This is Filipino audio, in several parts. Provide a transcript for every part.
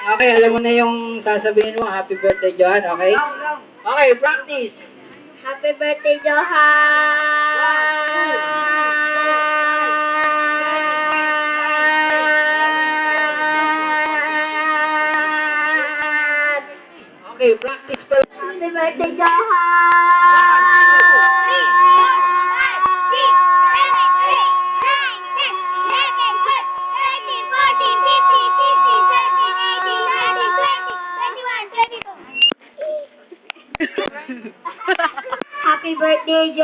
Okay, alam mo na yung sasabihin mo. Happy birthday, Johan. Okay? Okay, practice. Happy birthday, Johan! Okay, practice first. Happy birthday, Johan! Happy birthday,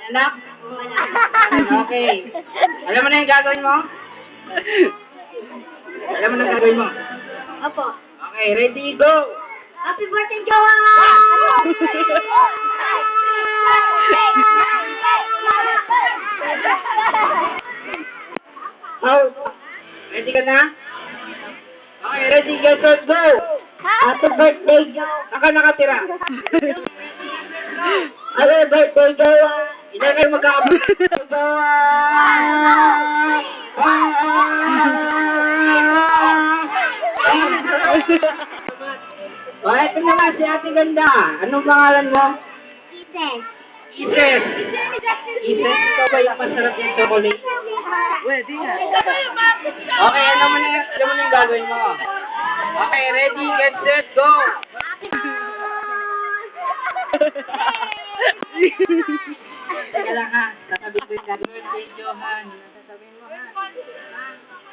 Anak? Okay. Alam mo na yung gagawin mo? Alam mo na yung gagawin mo? Opo. Okay, ready, go! Happy birthday, Johan! Out! Ready ka na? Okay, ready, get set, go! Happy birthday, Johan! Saka nakatira. Happy birthday, Johan! Hindi kayo magkakabot. O, eto naman si Ate Ganda. Anong pangalan mo? Ises. Ises. Ises, ikaw ba yung masarap yung chocolate? Pwede nga. Okay, alam mo na yung gagawin mo. Okay, ready, get set, go! Teka lang ha, sasabihin ko yung gagawin. Birthday, Johan. Sasabihin mo ha.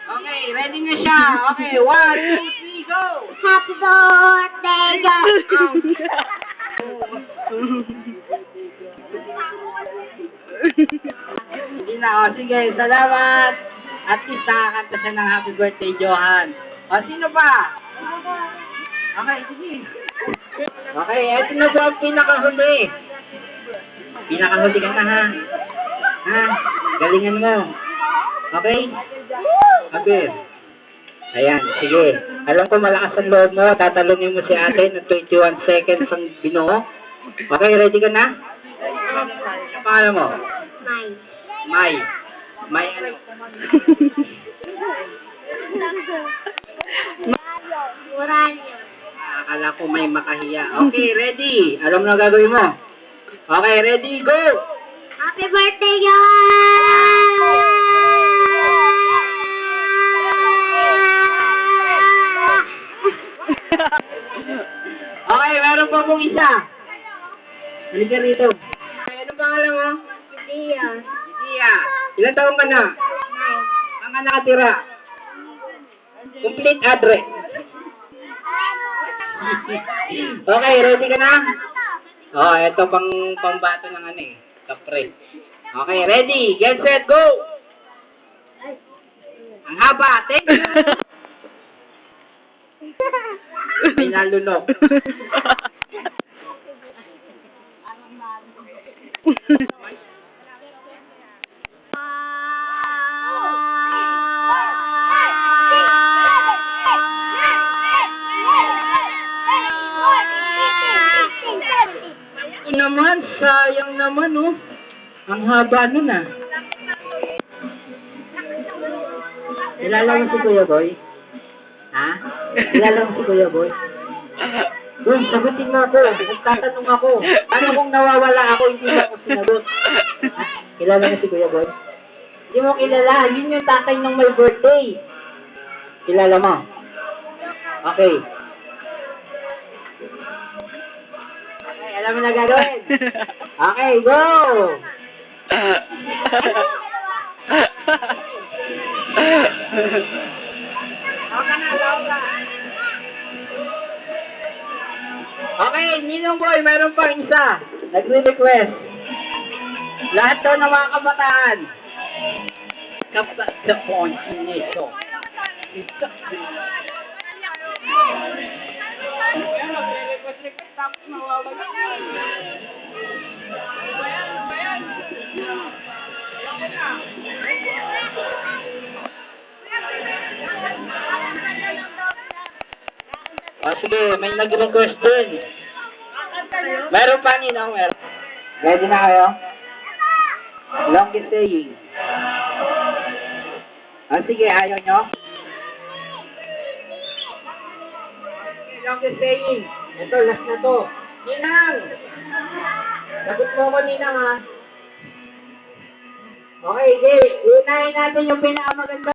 Okay, ready na siya. Okay, 1, 2, 3, go! Happy birthday, Johan! Hindi na, o sige, salamat. At least nakakanta siya ng happy birthday, Johan. O, sino pa? Okay, sige. Okay, eto na po ang pinakahuli. Pinakahuli ka na ha. Ha? Galingan mo. Okay? Okay. Ayan, sige. Alam ko malakas ang loob mo. Tatalungin mo si ate ng 21 seconds ang binuo. Okay, ready ka na? Ang pangalan mo? May. May. May ano? Muralyo. Akala ko may makahiya. Okay, ready. Alam mo na gagawin mo. Okay, ready, go! Happy birthday, Okay, meron pa pong isa. Halika rito. Okay, anong pangalan mo? Dia. Gia. Ilan taong ka na? Saan ka nakatira? Complete address. Okay, ready ka na? Oh, ito pambato ng ano eh. Kapre. Okay, ready. Get set, go! Ang haba, thank you! Pinalunok. Naman, sayang naman, oh. Ang haba nun, ah. Kilala mo si Kuya Boy? Ha? Kilala mo si Kuya Boy? Boy, sagutin mo ako. Nagtatanong ako. Ano kung nawawala ako, hindi mo ako sinagot? Ha? Kilala mo si Kuya Boy? Hindi mo kilala. Yun yung tatay ng may birthday. Kilala mo? Okay. Okay, alam mo na gagawin. Okay, go! Okay, Ninong Boy, meron pang isa. Nagre-request. Lahat daw ng mga kabataan. Kapag sa point nito. Request tapos mawawala. Sige, may nag-request dun. Meron pa, Ninong, meron. Ready na kayo? Longest saying. Sige, ayaw nyo? Longest saying. Ito, last na to. Ninang! Sagot mo ko, Ninang, ha? Okay, unahin natin yung pinakamaganda.